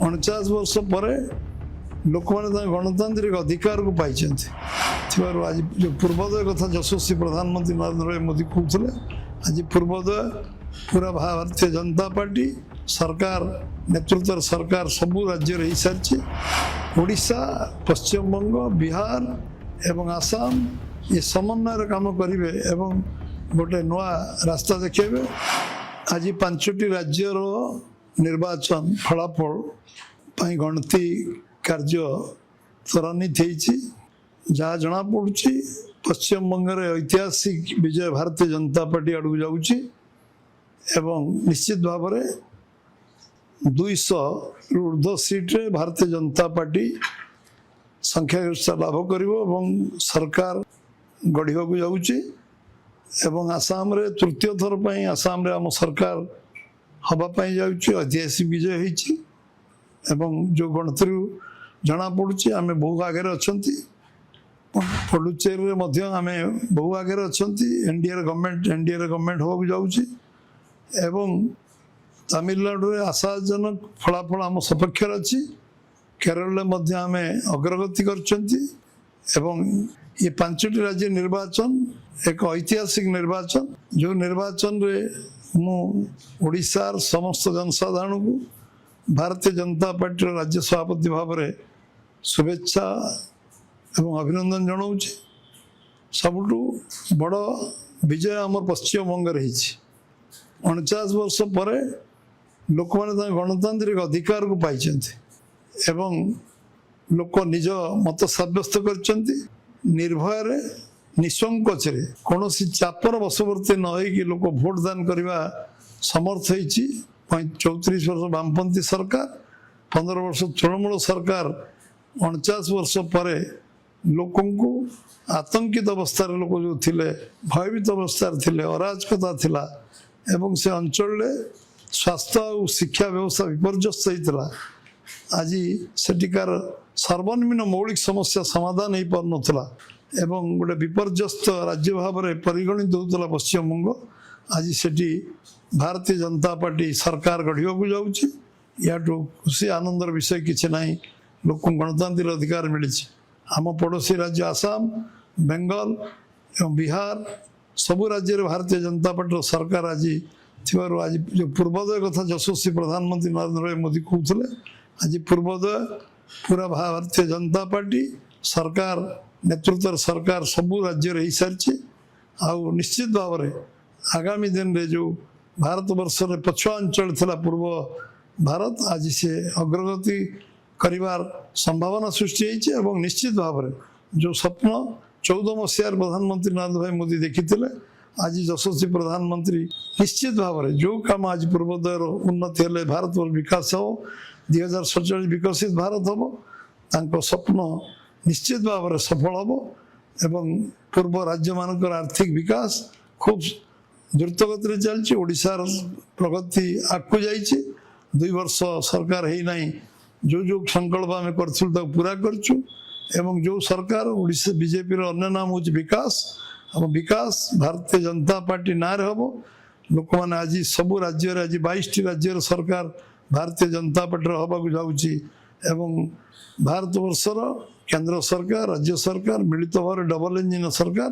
49 वर्ष पर लोक मैंने गणतांत्रिक अधिकार को पाई आज जो पूर्वोदय कथा यशस्वी प्रधानमंत्री नरेंद्र भाई मोदी कहते आज पूर्वोदय पूरा भारतीय जनता पार्टी सरकार नेतृत्व सरकार सबू राज्य हो सारी ओडिशा पश्चिम बंग बिहार एवं आसाम ये समन्वय काम करेंगे एवं गोटे नुआ रास्ता देखेबे। आज 5टी राज्यर निर्वाचन फलाफल गणति कार्य त्वरान्वित होती जहाँ जना पड़ी पश्चिम बंग ऐतिहासिक विजय भारतीय जनता पार्टी आड़क जाऊँगी एवं निश्चित भाव 200 ऊर्ध्व सीट्रे भारतीय जनता पार्टी संख्यागरिष्ठता लाभ कर सरकार गढ़ा जाऊँगी एवं आसाम रे तृतीय थर पर आसाम रे आम सरकार हवापाई जाऊँगी ऐतिहासिक विजय होती जो गणति जना पड़ी आम बहु आगे अच्छा पुडुचेरी आम बहु आगे अच्छा एनडीए गवर्नमेंट होगा जाऊँगी एवं तमिलनाडु रे आशाजनक फलाफल आम सपक्ष अच्छी केरल आम अग्रगति कर ये 5टी राज्य निर्वाचन एक ऐतिहासिक निर्वाचन जो निर्वाचन रे मु ओडिशार समस्त जनसाधारण को भारतीय जनता पार्टी राज्य सभापति भाव में शुभेच्छा एवं अभिनंदन जनाऊँ। सबुठु बड़ विजय आम पश्चिम बंग रही 49 वर्ष पर लोक मैंने गणतांत्रिक अधिकार को पाई लोक निज मत सब्यस्त कर निर्भय निसंकोच कौन चापर बशवर्ती न हो लोक भोट दान करने समर्थ होती 34 वर्ष वामपंथी सरकार 15 वर्ष तृणमूल सरकार 49 वर्ष पर लोकों को आतंकित अवस्था लोक जो थिले भयभीत अवस्था थिले अराजकता थिला एवं से अंचल स्वास्थ्य और शिक्षा व्यवस्था विपर्यस्त होता आज सेटिकार सर्वनिम्न मौलिक समस्या समाधान हो पार नाला एवं गोटे विपर्यस्त राज्य भाव में परिगणित होता पश्चिम बंग आज सेठी भारतीय जनता पार्टी सरकार गढ़ा जाऊँगी या खुशी आनंदर विषय किसी ना लोक गणतांत्रिक अधिकार मिली आम पड़ोसी राज्य आसाम बेंगल एवं बिहार सबू राज्य भारतीय जनता पार्टी सरकार आज आज जो पूर्वोदय कथा यशस्वी प्रधानमंत्री नरेंद्र भाई मोदी कहते आज पूर्वोदय पूरा भारतीय जनता पार्टी सरकार नेतृत्व सरकार सबू राज्य हो सारी निश्चित भाव में आगामी दिन में जो भारत वर्ष रे पछुआ अंचल थिला पूर्व भारत आज से अग्रगति करिवार संभावना सृष्टि होती निश्चित भाव में जो स्वप्न 14 मसीह प्रधानमंत्री नरेंद्र भाई मोदी देखी आज यशस्वी प्रधानमंत्री निश्चित भाव में जो काम आज पूर्वोदय उन्नति हेले भारत विकास हो 2047 विकसित भारत हम स्वप्न निश्चित भाव में सफल हम एवं पूर्व राज्य मानकर आर्थिक विकास खूब द्रुतगति चलती ओडिशार प्रगति आगू जाइए 2 वर्ष सरकार है ना जो संकल्प आम कर पूरा करचु एवं जो सरकार ओडिशा बीजेपी अन्य नाम हूँ विकास और विकास भारतीय जनता पार्टी ना हम लोक मैंने आज सबू राज्य आज 22टी राज्य सरकार भारतीय जनता पार्टी हवाक जाऊँगी एवं भारत वर्षर केंद्र सरकार राज्य सरकार मिलित भाव डबल इंजिन सरकार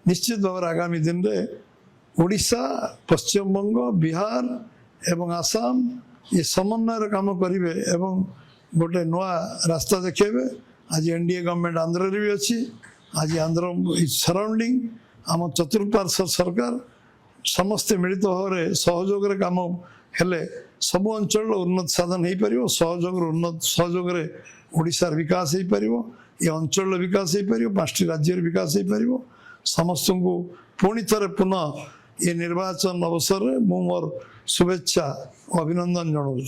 निश्चित भाव आगामी दिन में ओडिशा पश्चिम बंग बिहार एवं आसाम ये समन्वय काम करेंगे एवं गोटे नुआ रास्ता देखेबे। आज एनडीए गवर्नमेंट आंध्र भी अच्छी आज आंध्र सराउंडिंग आम चतुर्पार्श्व सरकार समस्ते मिलित भाव में सहयोग काम हेले सबु अंचल उन्नत साधन हो पार सहयोग ओडिशार विकास हो पार ये अंचल विकास हो पार 5टी राज्य विकास हो पार समस्त को पुणी थे पुनः ये निर्वाचन अवसर में मु मोर शुभेच्छा अभिनंदन जनाऊँ।